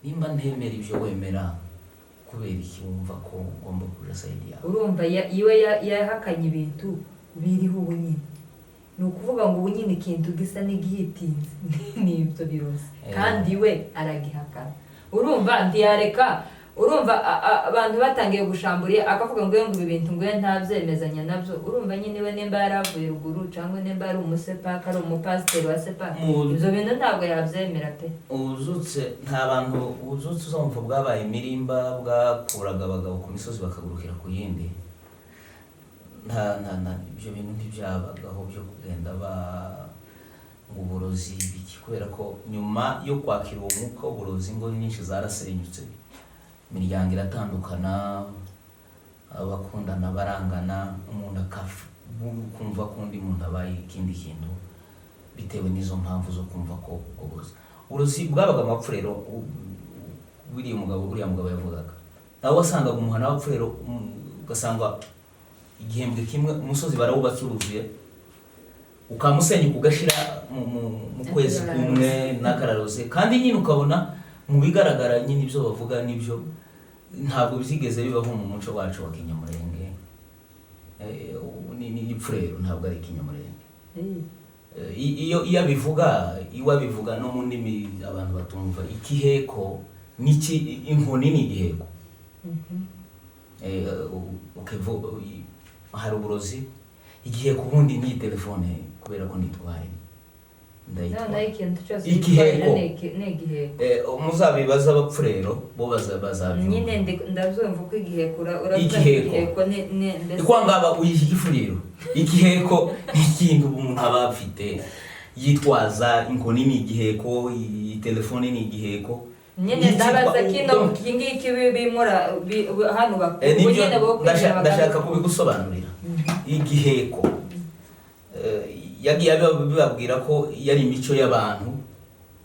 nimba ntemera ibyo wemera kubera iki wumva ko ugomba kuja side yawe urumva iwe yahakanye ibintu biriho ubu nyine ni ukuvuga ngo ubu nyine ikintu gisa n'igihitinze n'ibyo birose kandi we aragihakana urumva ntiyareka urumva abantu batangiye gushamburiye akavuga ngo ibi bintu ngo ntabyemezanya nabyo urumva nyine we nimba yaravuye ruguru cyangwa nimba ari umusepaka ari umupasiteri wa sepaka ibyo bintu ntabwo yabyemera pe uzutse nta bantu uzutse uzumva bwabaye imirimba bwakuraga abagabo ku misozi bakagurukira ku yindi nta ibyo bintu ntibyabagaho byo kugenda uburozi biki kubera ko nyuma yo kwakira uwo mwuka w'uburozi ngo nyinshi zarasenyutse imiryango iratandukana abakundana barangana umuntu kumva ko undi muntu abaye ikindi kintu bitewe n'izo mpamvu zo kumva ko uburozi bwabaga amapfu rero uriya mugabo yavugaga nawe wasangaga umuhana w'apfu rero ugasanga igihembwe kimwe umusozi barawubatse uruzuye ukamusenyuka ugashira mu kwezi kumwe n'akararose kandi nyine ukabona mu bigaragara nyine ibyo bavuga n'ibyo ntabwo bizigeze bibaho mu muco wacu wa Kinyamurenge ni ipfurero ntabwo ari Kinyamurenge iyo abivuga no mu ndimi abantu batumva ikiheko niki inkoni ni igiheko hari uburozi igiheko ubundi ni telefone kubera ko nitwaye igiheko muzabibaza abapfurero bo bazabyumva nyine ndabyumva uko igiheko ikwangaba uyigifuriro igiheko ni ikintu umuntu aba afite yitwaza inkoni ni igiheko telefone ni igiheko nyine ndabaza kino ngiki bimura hano ndashaka kubigusobanurira igiheko yagiye bibabwira ko yari imico y'abantu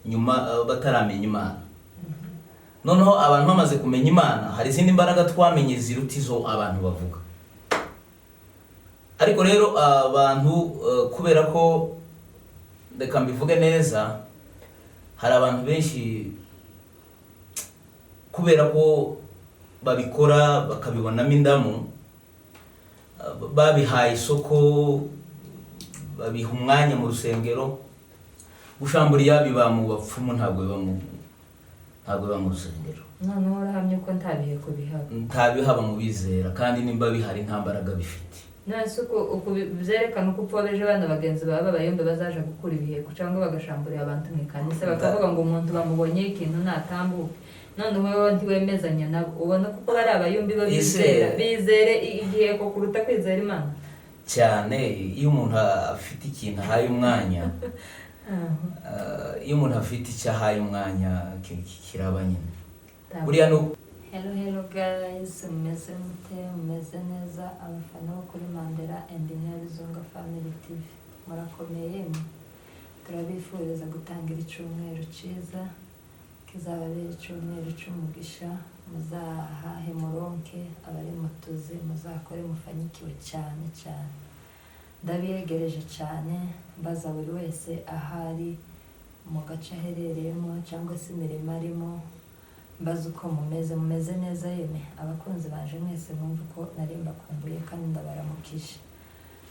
nyuma bataramenya Imana noneho abantu bamaze kumenya Imana hari izindi mbaraga twamenye ziruta izo abantu bavuga ariko rero abantu kubera ko reka mbivuge neza hari abantu benshi kubera ko babikora bakabibonamo indamu babihaye isoko babiha umwanya mu rusengero gushamburiya biba mu bapfumu ntabwo biba mu rusengero noneho urahamye ko ntabihaba mu bizera kandi nimba bihari nta mbaraga bifite nase uko byerekana uko upfobeje abana bagenzi baba bayombe bazaje gukura ibiheko cyangwa bagashamburira abantu mu ikanisa bakavuga ngo umuntu bamubonye ikintu natambuke noneho wowe ntiwemezanya nabo ubona kuko bari abayumbi bizere igiheko kuruta kwizera Imana cyane iyo umuntu afite ikintu ahaye umwanya iyo umuntu afite icyo ahaye umwanya kiraba nyine buriya no Hello guys, mumeze neza abafana bo kuri Mandela and Nyabizunga Family TV murakomeye turabifuriza gutangira icyumweru cyiza kizababera icyumweru cy'umugisha muzahahe muronke abari mutuze muzakore mufanyikiwe cyane ndabiyegereje cyane mbaza buri wese ahari mu gace aherereyemo cyangwa se imirimo arimo mbaza uko mumeze neza yeme abakunzi baje mwese mwumva ko nari mbakumbuye kandi ndabaramukije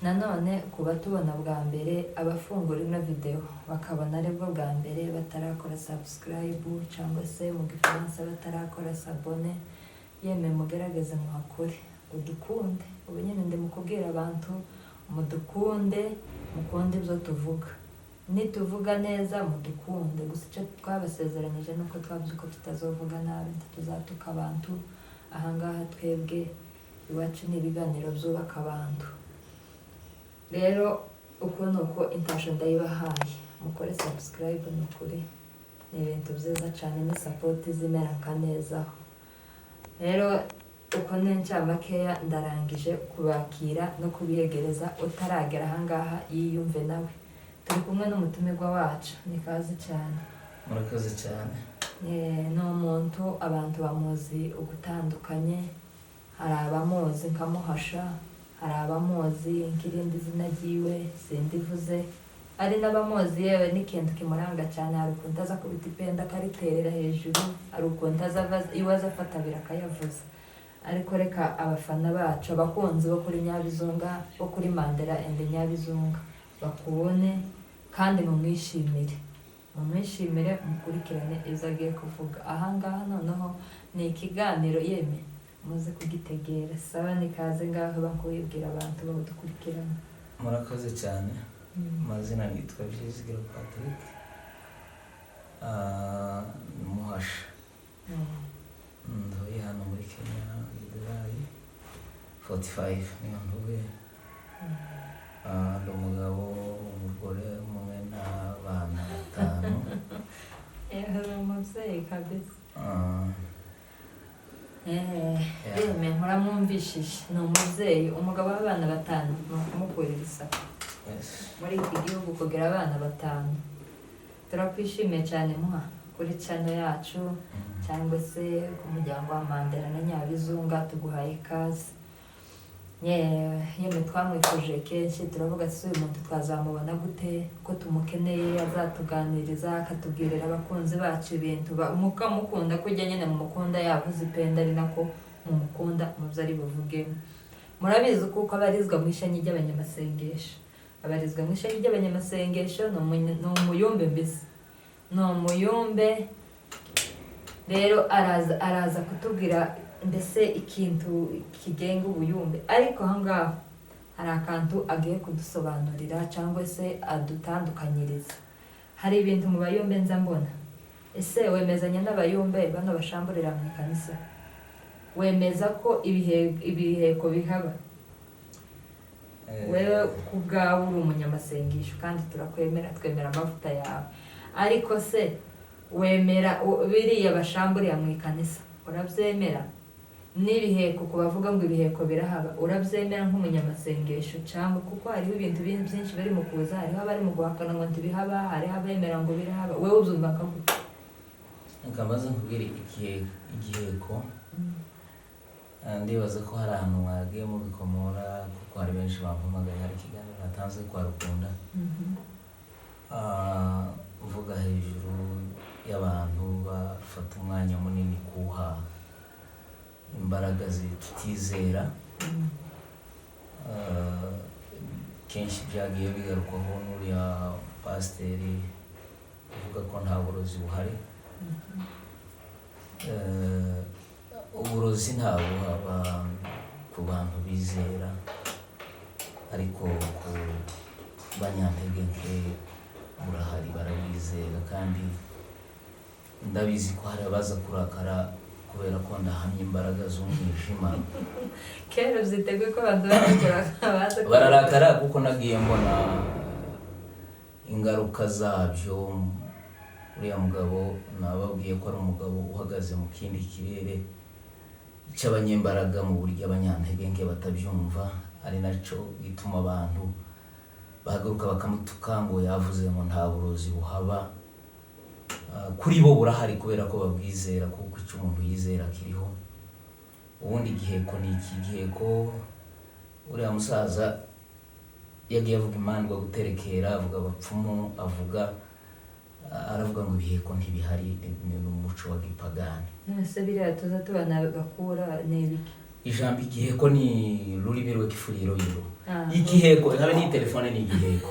nanone kuba tubona bwa mbere abafungura ino video bakabona aribwo bwa mbere batarakora subscribe cyangwa se mu gifaransa batarakora s'abonner yeme mugerageze muhakore udukunde ubu nyine ndi mukubwira abantu mudukunde mukunde ibyo tuvuga nituvuga neza mudukunde gusa icyo twabasezeranyije nuko twavuze ko tutazovuga nabi tuzatuka abantu ahangaha twebwe iwacu ni ibiganiro byubaka abantu rero uko nuko intasho ndayibahaye mukore subscribe nukuri ni ibintu byiza cyane ni support zimera neza rero uko n'incamakeya ndarangije kubakira no kubiyegereza utaragera ahangaha yiyumve nawe turi kumwe n'umutumirwa wacu ni kazi cyane murakoze cyane ni umuntu abantu bamuzi ugutandukanye hari abamuzi nkamuhasha hari abamuzi nk'irindi zina ryiwe sindivuze ari n'abamuzi yewe n'ikintu kimuranga cyane, hari ukuntu aza kubita ipenda akariterera hejuru, hari ukuntu iwe aza afata abiri akayavuza. Ariko reka abafana bacu, abakunzi bo kuri Nyabizunga, bo kuri Mandela and Nyabizunga bakubone kandi mumwishimire, mukurikirane ibyo agiye kuvuga. Ahangaha noneho ni ikiganiro yeme muze kugitegera. Sawa, nikaze ngaho bakubwira abantu badukurikirana. Murakoze cyane. Amazina nitwa Vyizigiro Patrick, Muhasha. Nduye hano muri Kenya, Dubai 45 niyo nduye. Ndi umugabo, umugore umwe n'abana 5. Uri umubyeyi kabisa. Yeme muramwumvishije, ni umubyeyi, umugabo w'abana 5, ni ukumukurira isaka. Muri iki gihugu kugira abana 5. Turakwishimiye cyane muha kuri channel yacu cyangwa se ku muryango wa Mandela na Nyabizunga, tuguhaye ikaze. Yeme twamwifuje kenshi, turavuga ati uyu muntu twazamubona gute, ko tumukeneye azatuganiriza akatubwirira abakunzi bacu ibintu mukamukunda kujya nyine mumukunda, yavuze ipenda ari nako mumukunda muvyo ari buvugemo. Murabizi kuko abarizwa mu ishanyi ry'abanyamasengesho, abarizwa mu ishanyi ry'abanyamasengesho ni umuyumbe mbese, ni umuyumbe. Rero araza kutubwira mbese ikintu kigenga ubuyumbe, ariko ahangaha hari akantu agiye kudusobanurira cyangwa se adutandukanyiriza. Hari ibintu mu bayumbe nza mbona, ese wemezanya n'abayumbe bano bashamburira mu kanisa? Wemeza ko ibiheko bihaba? Wewe kubwawe uri umunyamasengesho kandi turakwemera, twemera amavuta yawe, ariko se wemera biriya bashamburira mu kanisa? Urabyemera? N'ibiheko ku bavuga ngo ibiheko birahaba, urabyemera nk'umunyamasengesho cyangwa? Kuko hariho ibintu byinshi bari mu kuza, hariho abari mu guhakana ngo ntibihaba, hariho abemera ngo birahaba. Wewe ubyumva gute? Nkamaze nkubwira igiheko, ndibaza ko hari ahantu mwagiye mubikomora, kuko hari benshi bampamagaye, hari ikiganiro natanze kwa Rukunda, uvuga hejuru y'abantu bafata umwanya munini kuha imbaraga zitizera. Kenshi byagiye bigarukwaho n'uriya pasiteri uvuga ko nta burozi buhari. Uburozi ntabwo haba ku bantu bizera, ariko ku banyantege nke burahari, barabizera. Kandi ndabizi ko hari abaza kurakara kubera ko ndahamya imbaraga z'umwijima. Kera uziteguye ko abantu bararakara kuko nagiye mbona ingaruka zabyo. Uriya mugabo nababwiye ko ari umugabo uhagaze mu kindi kirere cy'abanyembaraga, mu buryo abanyantege nke batabyumva, ari nacyo gituma abantu bahaguruka bakamutuka ngo yavuze ngo nta burozi buhaba. Kuri bo burahari kubera ko babwizera, kuko icyo umuntu yizera kiriho. Ubundi igiheko ni iki? Igiheko, uriya musaza yagiye avuga imandwa guterekera, avuga abapfumu, aravuga ngo ibiheko ntibihari, ni umuco wa gipagani. Nase biriya tuza tubana gakura n'ibiki? Ijambo igiheko ni rurimi rw'ikifuriro yiro. Igiheko habe ni telefone ni igiheko.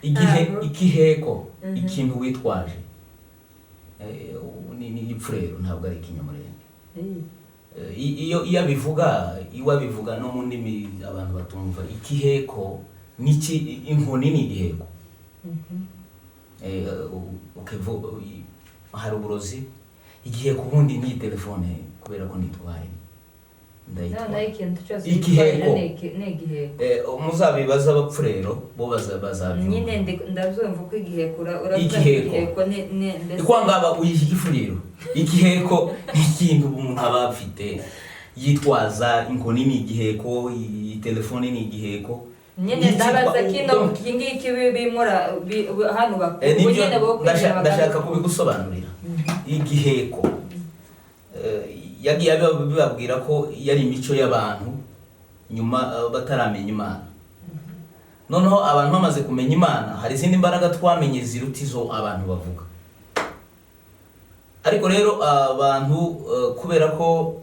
Igiheko ikintu witwaje, ni ipfurero, ntabwo ari ikinyamurenge. Iyo abivuga no mu ndimi abantu batumva. Igiheko niki? Inkoni ni igiheko. Hari uburozi. Igiheko ubundi ni telefone, kubera ko nitwaye igiheko. Muzabibaza abapfurero bo bazabyumva. Nyine ndabyumva ko igiheko igiheko ikwangaba uyigifuriro. Igiheko ni ikintu umuntu aba afite yitwaza. Inkoni ni igiheko, telefone ni igiheko. Nyine ndabaza kino ngiki bimura hano bakubonyene bo kwishaka. Ndashaka kubigusobanurira. Igiheko yagiye bibabwira ko yari imico y'abantu nyuma bataramenya Imana. noneho abantu bamaze kumenya Imana hari izindi mbaraga twamenye ziruta izo abantu bavuga. Ariko rero abantu kubera ko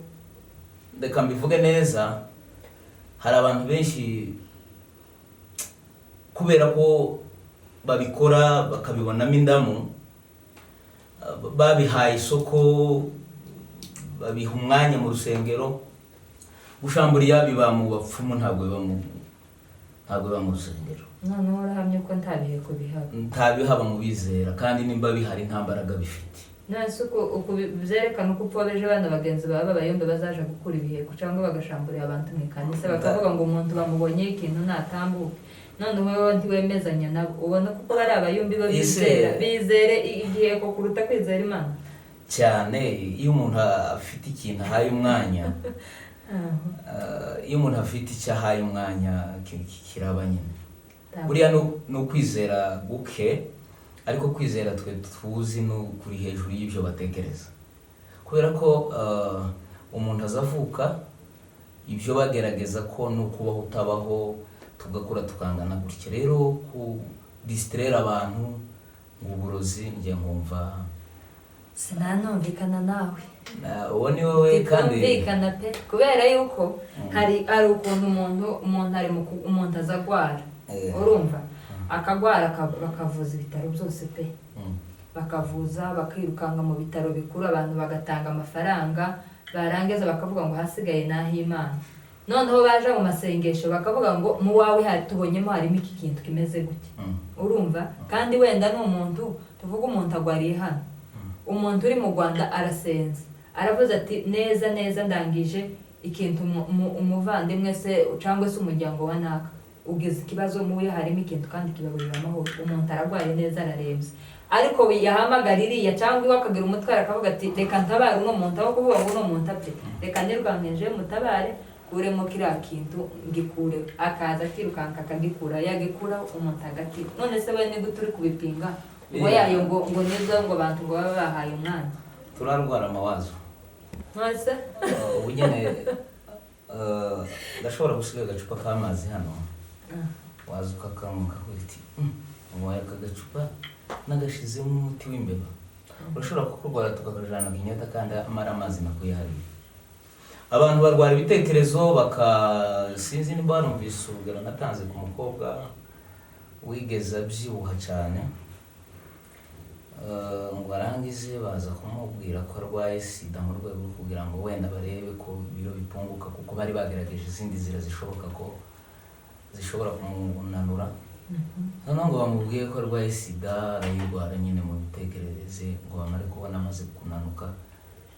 reka mbivuge neza, hari abantu benshi kubera ko babikora bakabibonamo indamu, babihaye isoko, babiha umwanya mu rusengero. Gushamburiya biba mu bapfumu, ntabwo biba mu rusengero. noneho urahamye ko ntabihe kubihaba. Ntabihaba mu bizera, kandi nimba bihari nta mbaraga bifite. nase uko byerekana uko upfobeje abana bagenzi bawe b'abayombe bazaje gukura ibiheko cyangwa bagashamburira abantu mu ikanisa bakavuga ngo umuntu bamubonye ikintu natambuke, none wowe ntiwemezanya nabo. ubona kuko bari abayombi bo bizere igiheko kuruta kwizera Imana cyane. Iyo umuntu afite ikintu ahaye umwanya iyo umuntu afite icyo ahaye umwanya kiraba nyine. Buriya ni ukwizera guke, ariko kwizera twe tuzi no kuri hejuru y'ibyo batekereza, kubera ko umuntu azavuka ibyo bagerageza ko no kubaho utabaho, tugakura tukangana gutya. Rero ku distraire abantu ngo uburozi, njye nkumva sinanumvikana nawe. uwo ni wowe kandi twumvikana pe, kubera yuko hari ukuntu umuntu azagwara, urumva akagwara bakavuza ibitaro byose pe, bakavuza bakirukanka mu bitaro bikuru, abantu bagatanga amafaranga, barangiza bakavuga ngo hasigaye n'ah'Imana. noneho baje mu masengesho bakavuga ngo mu wawe tubonyemo harimo iki kintu kimeze gutya, urumva. kandi wenda ni umuntu, tuvuga umuntu agwariye hano, umuntu uri mu Rwanda arasenze, aravuze ati neza ndangije ikintu umuvandimwe se cyangwa se umuryango wa naka ugize ikibazo muwe harimo ikintu kandi kibaburira amahoro, umuntu aragwaye neza ararembye, ariko yahamagara iriya cyangwa iwe akagira umutwaro akavuga ati reka ntabare uno muntu, aho kuvuga ngo uno muntu apfe, reka nirwankeje mutabare kuremo kiriya kintu ngikure, akaza akirukanka akagikura, yagikura umuntu agakira. none se we nigute uri kubipinga ngo yayo ngo nibwo ngo abantu ngo baba bahaye umwanya? turarwara amawazo nose ubu nyine ndashobora gusiga agacupa k'amazi hano, waza ukakanywa ukavuga uti waye aka gacupa nagashizemo umuti w'imbeba. urashobora kukurwara tukakajana inyota kandi amara amazi nakuye hariya. abantu barwara ibitekerezo sinzi nimba barumvise urugero natanze ku mukobwa wigeze abyibuha cyane, ngo arangize baza kumubwira ko arwaye sida mu rwego rwo kugira ngo wenda barebe ko ibiro bipunguka, kuko bari bagerageje izindi nzira zishoboka ko zishobora kumunanura. noneho ngo bamubwiye ko arwaye sida, arayirwara nyine mu mitekerereze, ngo bamare kubona amaze kunanuka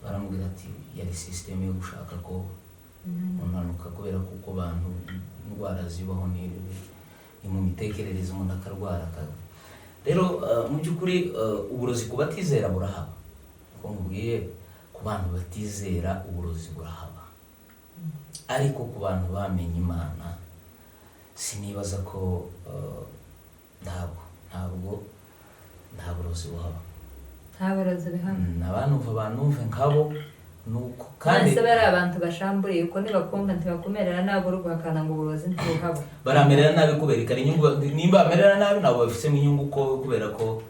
baramubwira ati yari system yo gushaka ko unanuka, kubera kuko abantu indwara zibaho ni mu mitekerereze, umuntu akarwara. rero mu by'ukuri uburozi ku batizera burahaba, ko nkubwiye ku bantu batizera uburozi burahaba, ariko ku bantu bamenye Imana sinibaza ko nta burozi buhaba. nta burozi bihaba. Abanumve nkabo nuko kandi se bari abantu bashamburiye uko nibakumva ntibakumerera nabi, uri guhakana ngo uburozi ntibuhaba. baramerera nabi kubera ikari inyungu, nimba bamerera nabi nabo bafisemo inyungu kubera ko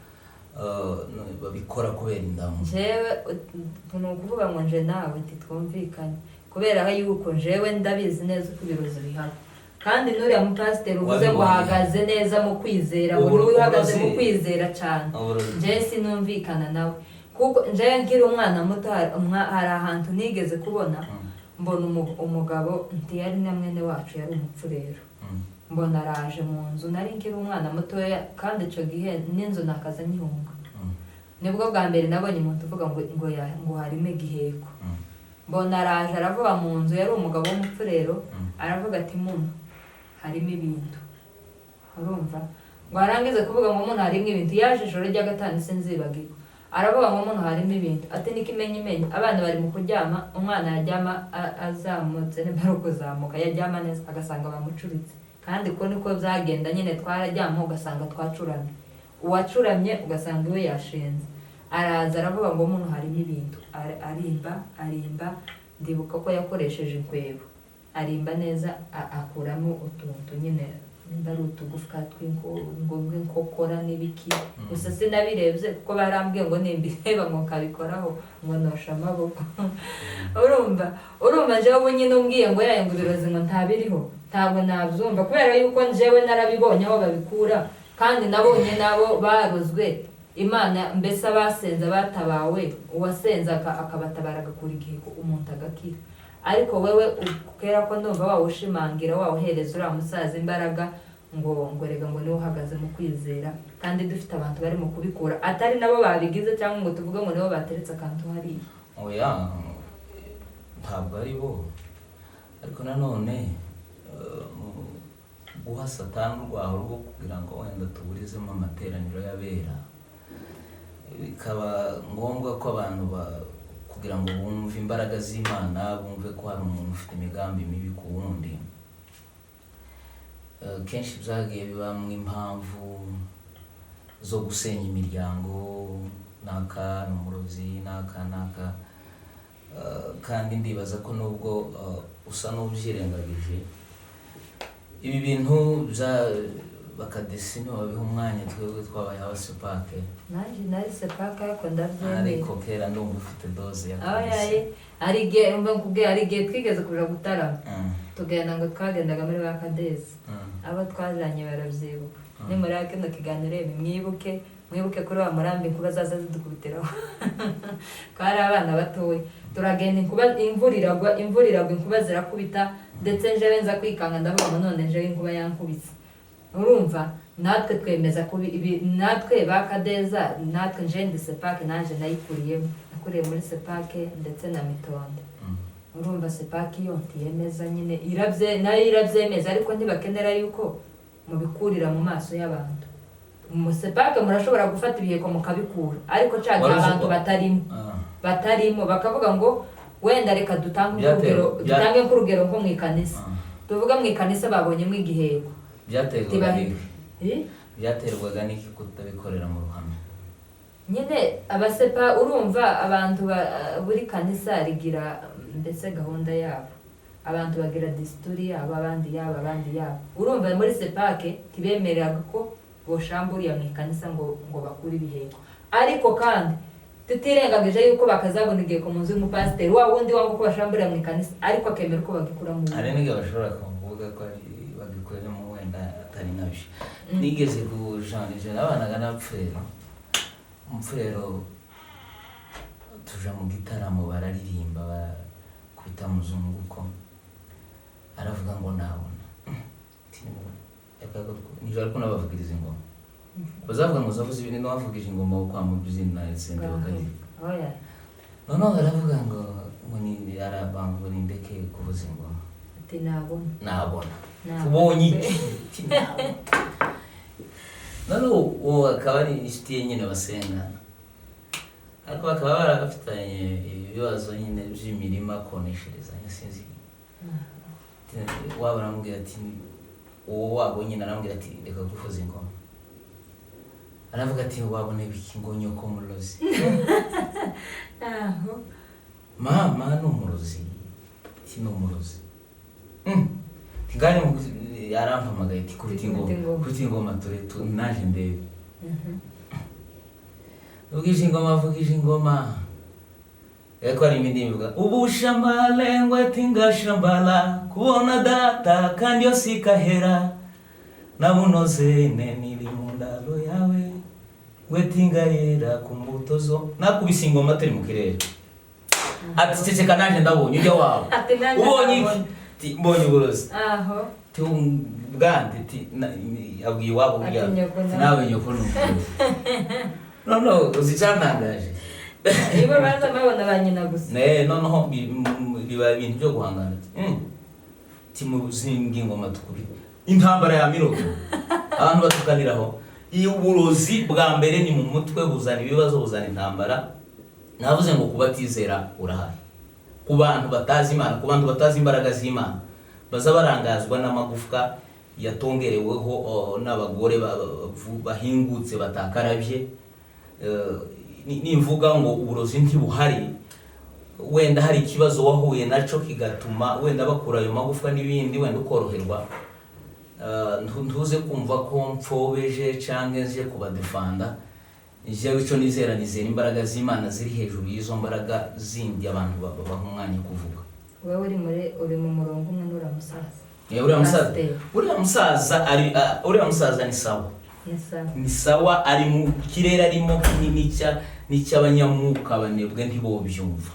babikora kubera indamu. jewe ni ukuvuga ngo nje nawe ntitwumvikanye, kubera yuko jewe ndabizi neza uko ibirozi bihaba, kandi nuriya mupasiteri uvuze ngo ahagaze neza mu kwizera, ngo niwe uhagaze mu kwizera cyane, nje sinumvikana nawe. kuko nje ngira umwana muto, hari ahantu nigeze kubona mbona umugabo ntiyari na mwene wacu, yari umupfurero. mbona araje mu nzu, nari ngira umwana mutoya, kandi icyo gihe n'inzu nakaza nyihunga. nibwo bwa mbere nabonye umuntu uvuga ngo harimo igiheko. mbona araje aravuga mu nzu, yari umugabo w'umupfurero, aravuga ati muno harimo ibintu, urumva. ngo arangize kuvuga ngo muno harimo ibintu, yaje ijoro rya gatanu sinzibagirwa, aravuga ngo muno harimo ibintu, ati n'ikimenyimenyi abana bari mu kuryama, umwana yaryama azamutse, nimara kuzamuka yaryama neza agasanga bamucuritse, kandi ko niko byagenda nyine, twararyama ugasanga twacuramye, uwacuramye ugasanga iwe yashinze. araza aravuga ngo muno harimo ibintu, arimba ndibuka ko yakoresheje inkwebo, arimba neza akuramo utuntu nyine nimba ari utugufwa tw'inkokora n'ibiki gusa sinabirebye kuko barambwiye ngo nimbireba ngo nkabikoraho ngo nosha amaboko urumva njyewe ubu nyine umbwiye ngo yaye ngo ibirozi ngo ntabiriho ntabwo nabyumva kubera yuko njyewe narabibonye aho babikura kandi nabonye nabo barozwe Imana mbese abasenze batabawe uwasenze akabatabara agakura igihe umuntu agakira ariko wewe ukera ko ndumva wawushimangira wawuhereza uriya musaza imbaraga ngo rega ngo niwe uhagaze mu kwizera kandi dufite abantu bari mu kubikura atari nabo babigize cyangwa ngo tuvuge ngo nibo bateretse akantu hariya oya ntabwo ari bo ariko nanone guha satani urwaho rwo kugira ngo wenda tuburizemo amateraniro y'abera bikaba ngombwa ko abantu kugira ngo bumve imbaraga z'Imana bumve ko hari umuntu ufite imigambi mibi ku wundi kenshi byagiye bibamo impamvu zo gusenya imiryango naka n'umurozi naka kandi ndibaza ko nubwo usa n'ubyirengagije ibi bintu bakadesi nibo babiha umwanya twebwe twabaye abasepake nanjye nari sepake ariko ndabyemeye ariko kera ndumva ufite doze ya kadesi ari igihe twigeze kuja gutarama tugenda ngo twagendaga muri ba kadesi abo twajanye baravyibuka nimuraba kino kiganiro mwibuke kuri wa murambi inkuba zaza zidukubitiraho twari abana batoya turagenda imvura iragwa inkuba zirakubita ndetse njewe nza kwikanga ndavuga none njewe inkuba yankubise urumva natwe twemeza ko natwe bakadeza natwe nje ndi sepake nanje nayikuriyemo nakuriye muri sepake ndetse na mitonde urumva sepake iyo ntiyemeza nyine nayo irabyemeza ariko ntibakenera yuko mubikurira mu maso y'abantu mu sepake murashobora gufata ibiheko mukabikura ariko cagiye abantu batarimo bakavuga ngo wenda reka dutange nk'urugero nko mu ikanisa tuvuga mu ikanisa babonyemo igiheko byaterwaga n'iki kutabikorera mu ruhame nyine abasepa urumva abantu buri kanisa rigira ndetse gahunda yabo abantu bagira disituri yabo abandi yabo urumva muri sepake tibemereraga ko boshamburiya mu ikanisa ngo bakure ibiheko ariko kandi tutirengagije yuko bakazabona igihe ku munsi w'umupasiteri wa wundi wanga ko bashamburiya mu ikanisa ariko akemera ko bagikura mu hari n'igihe bashobora kuvuga ko bagikoreramo wenda atari nabyo nigeze kujanije nabanaga n'abapfurero umupfurero tuja mu gitaramo bararirimba bakubita muzunguko aravuga ngo nabona nijoro ariko nabavugiriza ingoma bazavuga ngo zavuze ibintu n'abavugije ingoma wo kwa mubizina itsende bakagira noneho baravuga ngo ni arabango ni ndeke kuvuza ingoma ati nabona ubonye iki noneho uwo akaba ari inshuti ye nyine basengana ariko bakaba barafitanye ibibazo nyine by'imirima konesherezanya sinzi waba aramubwira ati uwo wabo nyine aramubwira ati reka gufuza ingoma aravuga ati wabone biki ngo nyoko murozi mama n'umurozi ati n'umurozi ngani yarampamagaye ati kubita ingoma turetu naje ndebe vugije ingoma yako ari imindimbuga ubushambale ngwete ngashambala kubona data kandi yosikahera nabunoze nili mu ndalo yawe ngwete ngayera ku mbuto zo nakubise ingoma turi mu kirere ati ceceka naje ndabonye ujya wawe ubonye iki mbonye uburozi bwande abwiye iwabo burya nawe nyoko no uzicantangaje niba baza babona ba nyina gusa noneho biba ibintu byo guhangana timuzinga ingoma tukuri intambara ya mirogo abantu batukaniraho iyo uburozi bwa mbere ni mu mutwe buzana ibibazo buzana intambara navuze ngo kubatizera urahari ku bantu batazi Imana ku bantu batazi imbaraga z'Imana baza barangazwa n'amagufwa yatongereweho n'abagore bahingutse batakarabye nimvuga ngo uburozi ntibuhari wenda hari ikibazo wahuye naco kigatuma wenda bakura ayo magufwa n'ibindi wenda ukoroherwa ntuze kumva ko mpfobeje cyangwa nje kubadefanda. Jewe icyo nizera imbaraga z'Imana ziri hejuru y'izo mbaraga zindi abantu babaha umwanya kuvuga. Wowe uri mu murongo umwe n'uriya musaza. Uriya musaza ni sawa ari mu kirere arimo n'icy'abanyamwuka banebwe ntibobyumva.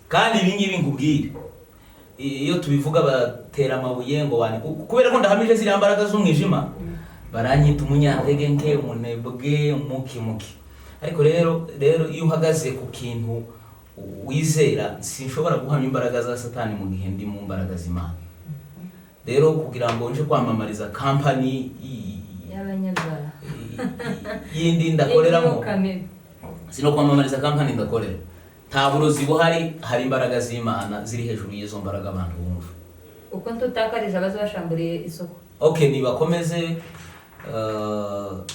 Kandi ibi ngibi nkubwire, iyo tubivuga batera amabuye ngo wani kubera ko ndahamije ziriya mbaraga z'umwijima baranyita umunyantege nke, umunebwe, umuki. Ariko rero iyo uhagaze ku kintu wizera, sinshobora guhamya imbaraga za Satani mu gihe ndi mu mbaraga z'Imana. Rero kugira ngo nje kwamamariza company y'abanyabyaha yindi ndakoreramo, sino kwamamariza company ndakorera, nta burozi buhari, hari imbaraga z'Imana ziri hejuru y'izo mbaraga abantu bumva. Uko ntutakarije abaza bashamburiye isoko. Okay, nibakomeze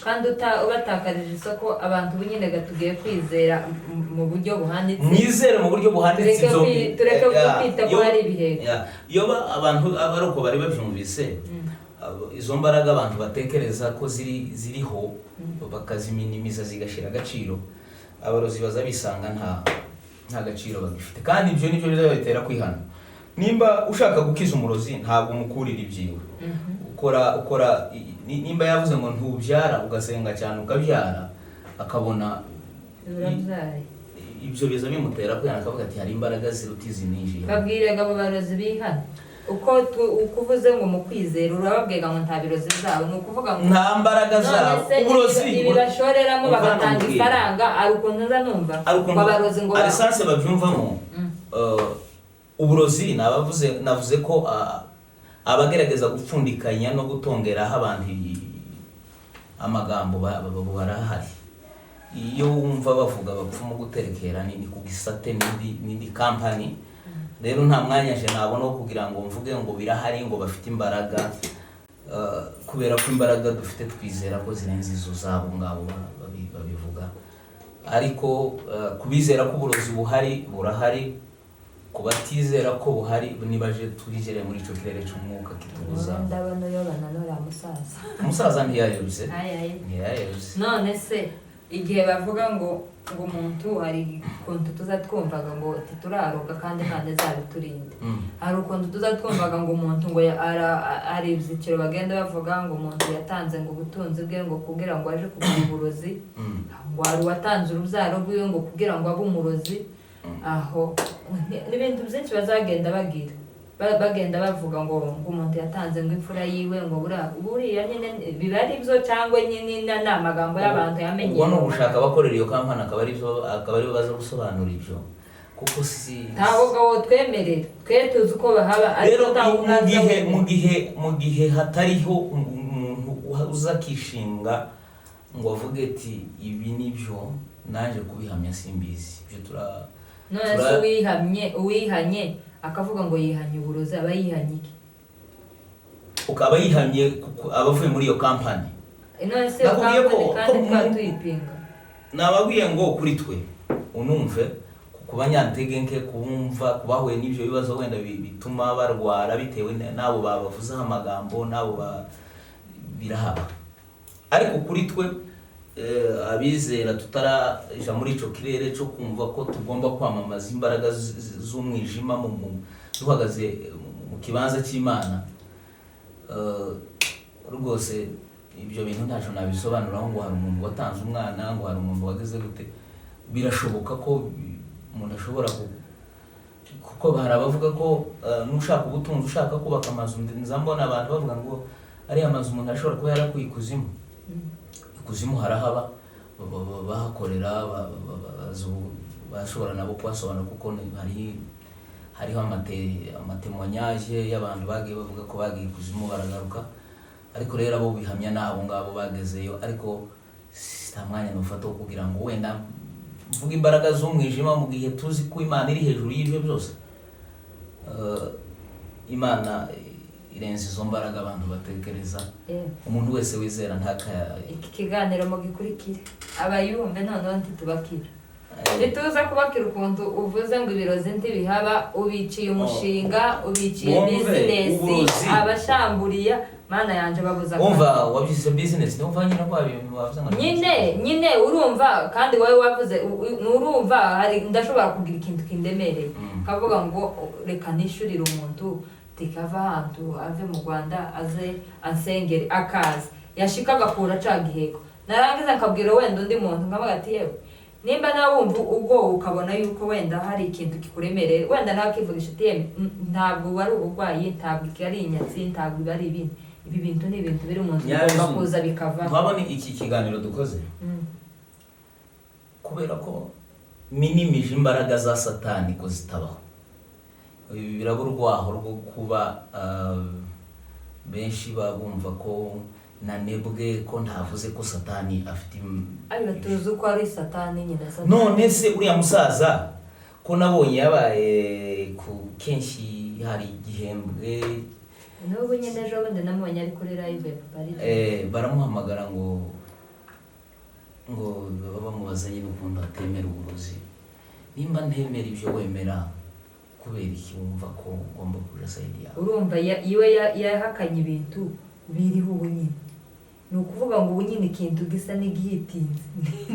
kandi ubatakarije isoko abantu bunyine gatugiye kwizera mu buryo buhanditse. Mwizere mu buryo buhanditse ibyo tureke kwita ko hari ibihe. Iyo abantu abaruko bari babyumvise izo mbaraga abantu batekereza ko ziriho bakaziminimiza zigashira agaciro, abarozi baza bisanga nta gaciro bagifite. Kandi ibyo nibyo bizabatera kwihana. Nimba ushaka gukiza umurozi ntabwo umukurira ibyiwe. Ukora nimba yavuze ngo ntubyara ugasenga cyane ukabyara akabona ibyo biza bimutera kwihana, akavuga ati hari imbaraga ziruta izi ninjiye. Babwiraga abo barozi bihana uko uvuze ngo mu kwizera urababwira ngo nta birozi byabo, ni ukuvuga ngo nta mbaraga zabo. Uburozi ibi bashoreramo bagatanga ifaranga, ari ukuntu nza numva ngo abarozi ngo arisanse babyumvamo. Uburozi navuze ko abagerageza gupfundikanya no gutongeraho abantu amagambo barahari. Iyo wumva bavuga bapfumu guterekera ni ku gisate n'indi company. Rero nta mwanya je nabona wo kugira ngo mvuge ngo birahari ngo bafite imbaraga, kubera ko imbaraga dufite twizera ko zirenze izo zabo ngabo babivuga. Ariko kubizera ko uburozi burahari, kubatizera ko buhari nibaje twigere muri ico kirere cy'umwuka kitubuza. Ndabona yo bananora umusaza ntiyayobye. None se igihe bavuga ngo umuntu hari ukuntu tuzatwumvaga ngo tituraroga kandi Imana izabiturinde. Hari ukuntu tuzatwumvaga ngo umuntu ngo ari ibyiciro bagenda bavuga ngo umuntu yatanze ngo ubutunzi bwe ngo kugira ngo aje kugira uburozi, ngo hari uwatanze urubyaro rwiwe ngo kugira ngo abe umurozi. Aho n'ibintu byinshi bazagenda bagenda bavuga ngo umuntu yatanze ngo imfura yiwe ngo buriya nyine biba ari byo cyangwa nyine n'amagambo y'abantu yamenye. Ubwo no gushaka abakorera iyo kampani akaba ari baza gusobanura ibyo, kuko si ntabwo twemerera twe tuzi uko bahaba. Rero mu gihe hatariho umuntu uza kishinga ngo avuge ati ibi nibyo naje kubihamya simbizi ibyo none se uwihanye akavuga ngo yihanye uburozi aba yihanye iki? Ukaba yihanye abavuye muri iyo company. None se kandi twatuyipinga. Nababwiye ngo kuri twe unumve ku banyantege nke kumva kubahuye n'ibyo bibazo wenda bituma barwara bitewe nabo babavuzaho amagambo nabo birahaba. Ariko kuri twe abizera tutaraja muri ico kirere cyo kumva ko tugomba kwamamaza imbaraga z'umwijima duhagaze mu kibanza cy'Imana, rwose ibyo bintu ntaco nabisobanuraho ngo hari umuntu watanze umwana, ngo hari umuntu wageze gute. Birashoboka ko umuntu ashobora kuko bahari abavuga ko nushaka ubutunzi ushaka kubaka amazu, nzambona abantu bavuga ngo ari amazu umuntu ashobora kuba yarakuye ikuzimu. Ikuzimu harahaba bahakorera bashobora nabo kubasobanura kuko hariho amatemonyage y'abantu bagiye bavuga ko bagiye ikuzimu baragaruka. Ariko rero abo bihamya nabo ngabo bagezeyo, ariko nta mwanya nufata wo kugira ngo wenda mvuga imbaraga z'umwijima mu gihe tuzi ko Imana iri hejuru y'ibyo byose. Imana irenze izo mbaraga abantu batekereza. Umuntu wese wizera iki kiganiro mu gikurikire abayumve noneho ntitubakira ntituza kubakira ukuntu uvuze ngo ibirozi ntibihaba, ubiciye umushinga, ubiciye bizinesi, abashamburiya mana yanje babuza umva wabyise business niyo mva nyine kwa bintu bavuze ngo nyine urumva kandi wowe wavuze urumva hari ndashobora kugira ikintu kindemereye kavuga ngo reka nishurire umuntu tikava ahantu ave mu Rwanda aze ansengere akazi yashika agakura cagiheko narangiza nkabwira wenda undi muntu nkavuga ati yewe nimba nawe wumva ubwo ukabona yuko wenda hari ikintu kikuremereye wenda nawe akivugisha ati ntabwo wari uburwayi ntabwo ari inyatsi ntabwo bari ibindi ibi bintu ni ibintu biri mu nzu bakuza bikava twabone iki kiganiro dukoze kubera ko minimije imbaraga za satani ko zitabaho birabura urwaho rwo kuba benshi babumva ko nanebwe ko ntavuze ko satani afite ariko tuzi ko ari satani nyine satani none se uriya musaza ko nabonye yabaye ku kenshi hari igihembwe n'ubu nyine ejo bundi namubonye ari kuri live baramuhamagara ngo bamubaza nyine ukuntu atemera uburozi nimba ntemera ibyo wemera kubera iki wumva ko ugomba kuja sayidi yawe urumva iwe yahakanye ibintu biriho ubu nyine ni ukuvuga ngo ubu nyine ikintu gisa n'igihitinze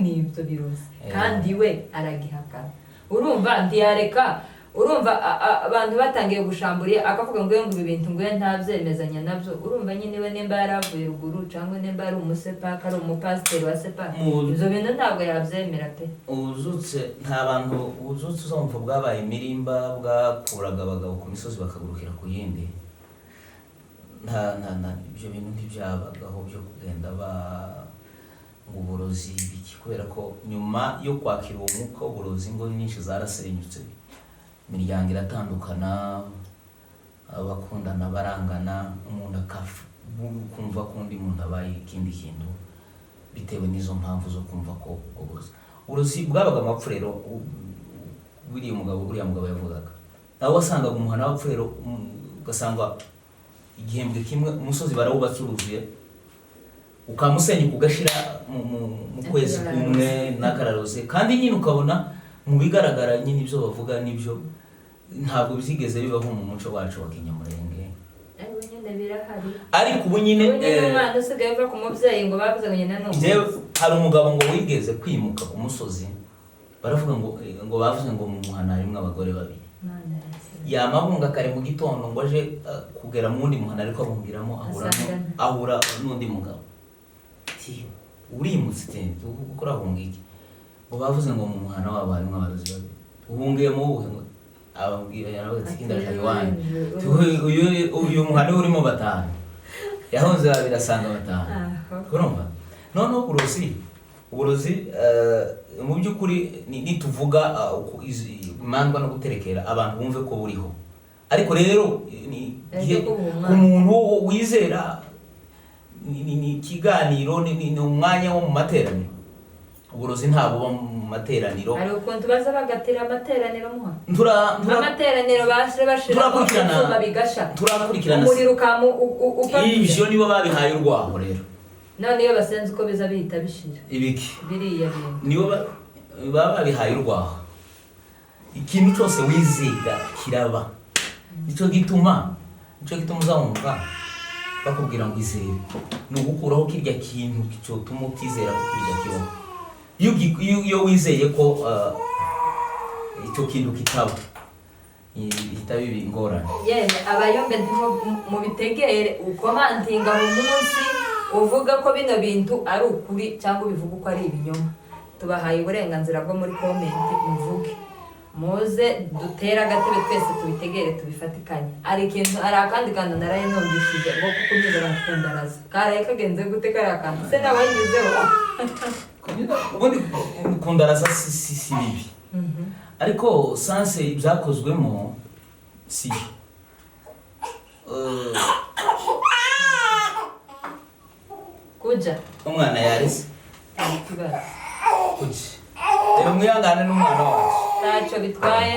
n'ibyo birozi kandi we aragihakana urumva ntiyareka urumva abantu batangiye gushamburiye akavuga ngo ibi bintu ngo ntabyemezanya nabyo urumva nyine we nimba yaravuye ruguru cyangwa nimba ari umusepa ari umupasiteri wa sepa ibyo bintu ntabwo yabyemera pe uzutse nta bantu uzutse uzumva bwabaye imirimba bwakuraga abagabo ku misozi bakagurukira ku yindi nta ibyo bintu ntibyabagaho byo kugenda ngo uburozi biki kubera ko nyuma yo kwakira uwo mwuka w'uburozi ngo nyinshi zarasenyutse imiryango iratandukana abakundana barangana umuntu kumva ko undi muntu abaye ikindi kintu bitewe n'izo mpamvu zo kumva ko uburozi bwabaga amapfu rero uriya mugabo yavugaga aho wasangaga umuhana w'apfu rero ugasanga igihembwe kimwe umusozi barawubatse uruzuye ukamusenyuka ugashira mu kwezi kumwe n'akararose kandi nyine ukabona mu bigaragara nyine ibyo bavuga nibyo ntabwo bizigeze bibaho mu muco wacu wa Kinyamurenge ariko ubu nyine umwana usigaye uva ku mubyeyi ngo bavuze ngo nyina hari umugabo ngo wigeze kwimuka ku musozi baravuga ngo bavuze ngo mu muhana harimo abagore babiri yamabunga kare mu gitondo ngo aje kugera mu wundi muhana ariko abumviramo ahura n'undi mugabo urimutse tende ukora ahunga iki ngo bavuze ngo mu muhana wabo harimo abarozi babiri uhungiyemo ubuhe ngo ababwira yarabaze ikinda kayiwani uyu muhana urimo batanu yahunze babiri asanga batanu urumva noneho uburozi mu by'ukuri nituvuga imandwa no guterekera abantu bumve ko buriho ariko rero umuntu wizera ni ikiganiro ni umwanya wo mu materaniro uburozi ntabwo buba mu materaniro hari ukuntu baza bagatira amateraniro muha amateraniro bashira izuba bigasha turakurikirana umuriro ibyo nibo babihaye urwaho rero none iyo basenze uko biza bihita bishira ibiki biriya bintu nibo baba babihaye urwaho ikintu cyose wiziga kiraba nicyo gituma uzamva bakubwira ngo izere ni ugukuraho kirya kintu cyotuma utizera ko kirya kibaho iyo wizeye ko icyo kintu kitaba ihita biba ingorane yewe abayombe mu bitegere ukomantinga mu munsi uvuga ko bino bintu ari ukuri cyangwa ubivuga uko ari ibinyoma tubahaye uburenganzira bwo muri komenti muvuge muze dutere agatebe twese tubitegere tubifatikanye ari akandi kantu naraye numvishije ngo kuko nyizera nkundaraza karaye kagenze gute kariya kantu se nabayigezeho ubundi kundaraza si bibi ariko sanse byakozwemo si kuja umwana yarese ikibazo kuki rero mwihangane n'umwana wacu ntacyo bitwaye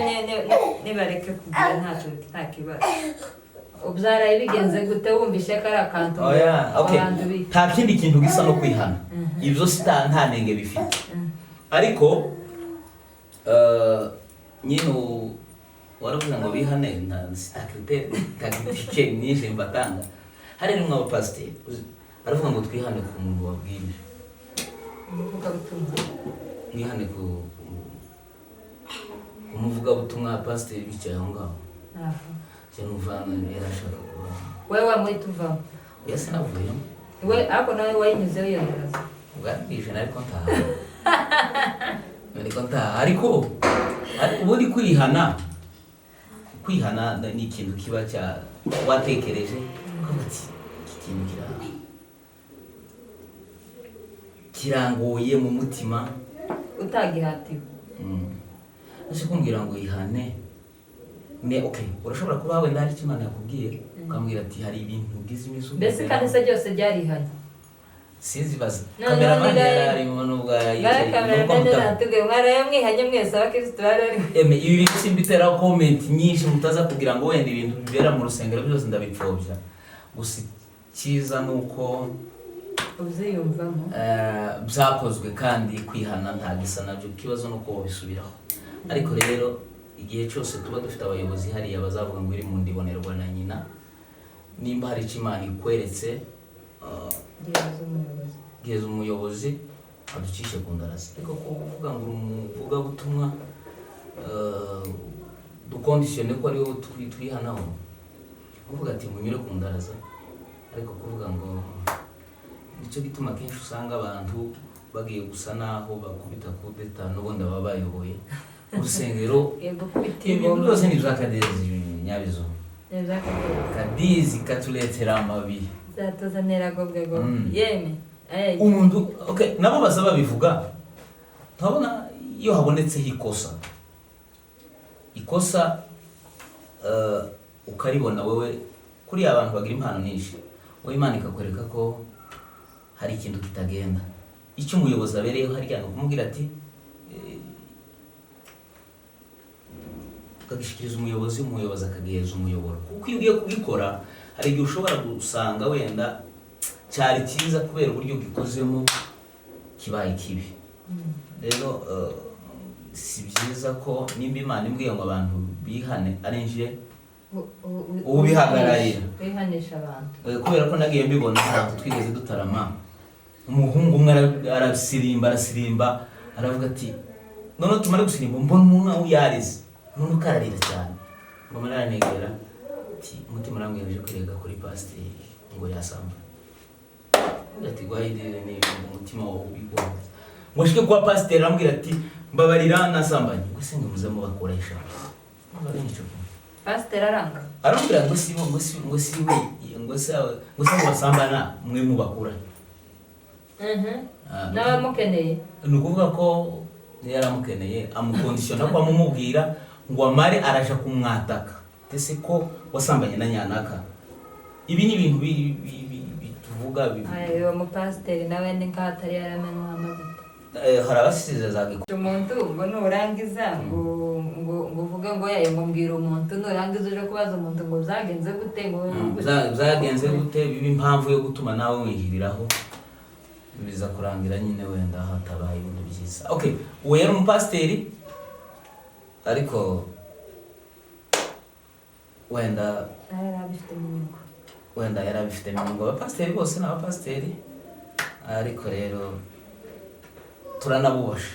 nibareke kugira ntacyo nta kibazo ubyaraye bigenze gute wumvishe ko ari akantu nta kindi kintu gisa no kwihana ibyo nta ntenge bifite ariko nyine waravuga ngo bihane nta kritike nyinshi mbatanga hari rimwe abapasiteri aravuga ngo twihane ku muntu wabwirije, umuvugabutumwa mwihane ku umuvugabutumwa. Pasiteri bicaye aho ngaho cyane umuvana yarashaka kuba wewe wamwita uvamo yase navuyemo we ariko nawe wayinyuzeho iyo nzira bwabwije ariko ntaha ariko ubundi kwihana ni ikintu kiba watekereje ukavuga ati iki kintu kirangoye mu mutima utagihatiwe. ese kumbwira ngo ihane urashobora kuba wenda hari icyo Imana yakubwiye ukambwira ati hari ibintu ugize imizuba mbese kanisa ryose ryarihanye sinzibaza kameramani yararimo nubwo natubwiye mwaraye mwihanye mwese abakirisitu barari ibi bintu simbiteraho comment nyinshi mutaza kugira ngo wenda ibintu bibera mu rusengero byose ndabipfobya, gusa cyiza nuko ubyiyumvamo byakozwe kandi kwihana nta gisa nabyo, ikibazo nuko babisubiraho. Ariko rero igihe cyose tuba dufite abayobozi hariya bazavuga ngo iri mu ndibonerwa na nyina, nimba hari icyo Imana ikweretse geza umuyobozi aducishe ku ndarazi. Ariko kuvuga ngo umuvugabutumwa dukondisiyone ko ari wowe twihanaho, kuvuga ati munyure ku ndaraza, ariko kuvuga ngo nicyo gituma kenshi usanga abantu bagiye gusa naho bakubita kudeta n'ubundi baba bayoboye urusengero. Ibintu byose ni bya Kadezi Nyabizo, Kadizi katuletera amabi zatuzanira gobwe yeme umuntu nabo baza babivuga. Ntabona iyo habonetseho ikosa ukaribona wewe kuri abantu bagira impano nyinshi, wowe Imana ikakwereka ko hari ikintu kitagenda, icyo umuyobozi abereyeho harya kumubwira ati ukagishikiriza umuyobozi akagiheza umuyoboro, kuko iyo ugiye kubikora hari igihe ushobora gusanga wenda cyari cyiza kubera uburyo gikozemo kibaye kibi. Rero si byiza ko nimba Imana imbwiye ngo abantu bihane arinjiye ubihagararira bihanisha abantu, kubera ko nagiye mbibona abantu twigeze dutarama, umuhungu umwe arasirimba aravuga ati none tumare gusirimba mbona umuntu yarize none ukararira cyane, ngo maranegera ati umutima urambwirije kwirega kuri pasiteri ngo yasamba ati gwayidire ni umutima wawe ubigomba ngo shike kwa pasiteri arambwira ati mbabarira nasambanye, ngo se ngumuzemo bakoresha pasiteri arambwira ngo basambana mwe mubakura. n'abamukeneye ni ukuvuga ko yaramukeneye amukondisiyona ko amumubwira ngo amare araja kumwataka ese ko wasambanye na nyanaka. Ibi ni ibintu bituvuga uwo mupasiteri nawe ni nk'ahatari yaramenywa amavuta. Hari abasize zagikora umuntu ngo nurangiza ngo uvuge ngo ngo mbwira umuntu nurangiza uje kubaza umuntu ngo byagenze gute biba impamvu yo gutuma nawe wihiriraho, biza kurangira nyine wenda hatabaye ibintu byiza. Uwo yari umupasiteri ariko wenda yari abifitemo inyungu. Abapasiteri bose ni abapasiteri, ariko rero turanabubasha.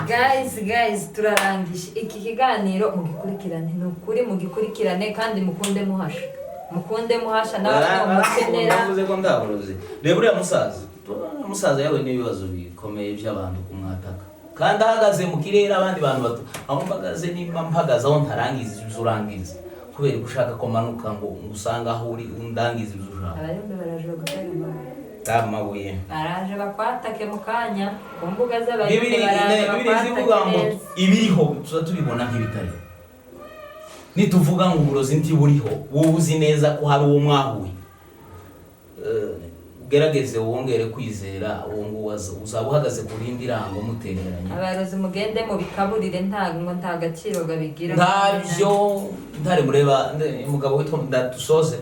Guys turarangije iki kiganiro, mugikurikirane, ni ukuri mugikurikirane kandi mukunde muhasha nawe mukenera. Navuze ko ndaburoze rero uriya musaza yawe n'ibibazo bikomeye by'abantu kumwataka kandi ahagaze mu kirere, abandi bantu bato aho mpagaze nimba mpagaze aho ntarangiza ibyo urangiza kubera gushaka ko manuka ngo usanga aho uri undangiza ibyo ushaka. Abayumbe baraje gutera amabuye baraje bakwatake mu kanya ku mbuga z'abayumbe baraje bakwatake. Ibiriho tuza tubibona nk'ibitari, nituvuga ngo uburozi ntiburiho wowe uzi neza ko hari uwo mwahuye, gerageze wongere kwizera uwo nguwo uzaba uhagaze ku rindi rango mutereranye. Abarozi mugende mu bikaburire nta gaciro gabigira ntabyo. Ntare mureba umugabo witwa Ndatusoze,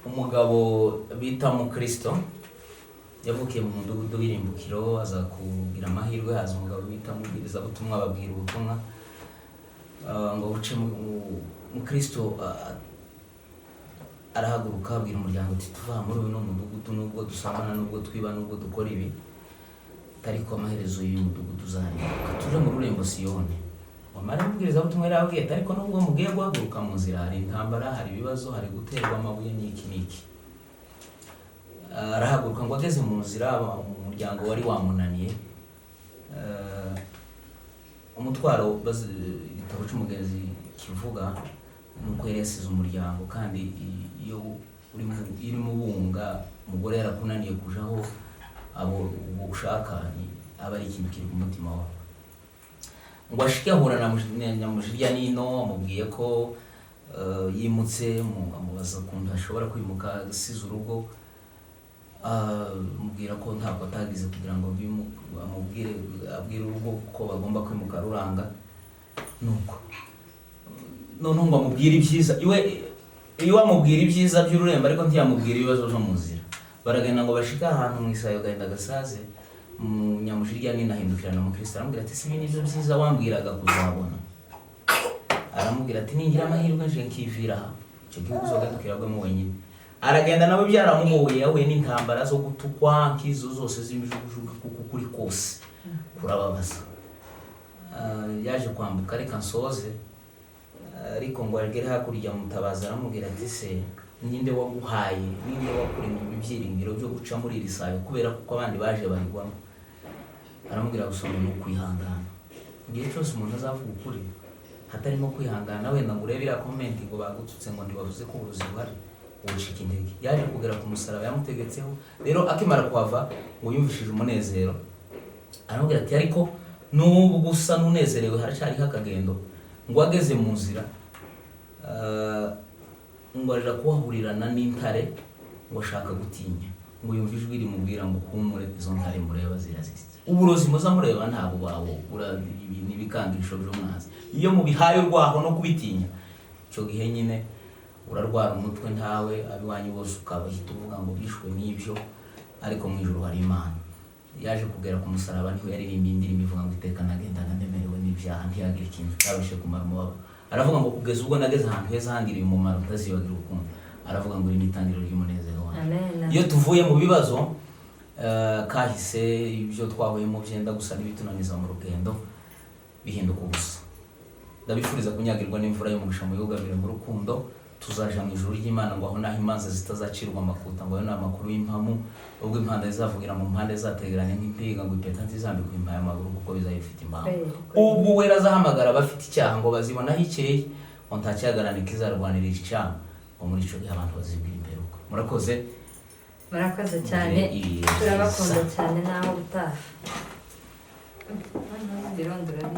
umugabo bita mu Kristo yavukiye mu mudugudu w'irimbukiro, aza kugira amahirwe haza umugabo bita mubwiriza butumwa babwira ubutumwa ngo buce mu Kristo arahaguruka abwira umuryango ati tuva muri uyu mudugudu nubwo dusabana nubwo twiba nubwo dukora ibi ariko amaherezo y'uyu mudugudu uzarimbuka tuje mu rurembo Siyoni. Wamara kubwiriza ubutumwa yarabwiye ati ariko nubwo mugiye guhaguruka mu nzira hari intambara, hari ibibazo, hari guterwa amabuye n'iki. Arahaguruka ngo ageze mu nzira umuryango wari wamunaniye, umutwaro igitabo cy'umugezi kivuga nuko yari yasize umuryango, kandi iyo uri mu bunga umugore yarakunaniye kujaho abo ushaka aba ari ikintu kiri ku mutima wawe. Ngo ashike ahura na Nyamujirya Nino amubwiye ko yimutse, amubaza ukuntu ashobora kwimuka asize urugo, mubwira ko ntabwo atagize kugira ngo abwire urugo ko bagomba kwimuka ruranga. Nuko none ngo amubwire ibyiza iyo amubwira ibyiza by'ururembo ariko ntiyamubwira ibibazo byo mu nzira. Baragenda ngo bashika ahantu mu isayo gahinda gasaze, Nyamujirya Nino ahindukirana mu Kristo aramubwira ati si ibintu byiza wambwiraga kuzabona. Aramubwira ati ningira amahirwe nje nkivira aha icyo gihugu uzogadukiragwemo wenyine. Aragenda nawe byaramugoye, yahuye n'intambara zo gutukwa nkizo zose z'imijugujugu kuko kuri kose kurababaza. Yaje kwambuka reka nsoze, ariko ngo agere hakurya Mutabazi aramubwira ati se ninde waguhaye, ninde wakuremye ibyiringiro byo guca muri iri sayo kubera kuko abandi baje barigwamo. Aramubwira gusoma no kwihangana. Igihe cyose umuntu azavuga ukuri hatarimo kwihangana, wenda ngo urebe iriya comment ngo bagututse ngo ntibavuze ko uburozi buhari, ubushika intege. Yaje kugera ku musaraba yamutegetseho, rero akimara kwava ngo yumvishije umunezero. Aramubwira ati ariko n'ubwo usa n'unezerewe haracyariho akagendo. Ngo ageze mu nzira ngo aja kuhahurirana n'intare, ngo ashaka gutinya, ngo yumva ijwi rimubwira ngo humure izo ntare mureba zirazitse. Uburozi muza mureba ntabwo bawo n'ibikangisho by'umwanzi. Iyo mubihaye urwaho no kubitinya, icyo gihe nyine urarwara umutwe ntawe abiwanyu bose ukabahita uvuga ngo bishwe n'ibyo, ariko mu ijuru hari Imana. Yaje kugera ku musaraba niho yaririmbye indirimbo ivuga ngo iteka nagendaga ndemerewe n'ibyaha ntiyagira ikintu cyabashe kumara umubabaro. Aravuga ngo kugeza ubwo nageze ahantu heza hangiriye umumaro utazibagira urukundo. Aravuga ngo iri ni itangiriro ry'umunezero wanjye. Iyo tuvuye mu bibazo kahise, ibyo twahuyemo byenda gusa n'ibitunaniza mu rugendo bihinduka ubusa. Ndabifuriza kunyagirwa n'imvura y'umugisha mu yugamire mu rukundo, tuzaja mu ijuru ry'Imana ngo aho naho imanza zitazacirwa amakuta, ngo ayo ni amakuru y'impamu, ubwo impanda zizavugira mu mpande zategeranye nk'impiga, ngo impeta ntizambikwe impaya amaguru kuko bizaba bifite impamvu. Ubwo Uwera azahamagara abafite icyaha ngo bazibonaho ikeye, ngo nta cyagarane kizarwanirira icyaha, ngo muri ico gihe abantu bazibwira imperuka. Murakoze cyane, turabakunda cyane naho utaha.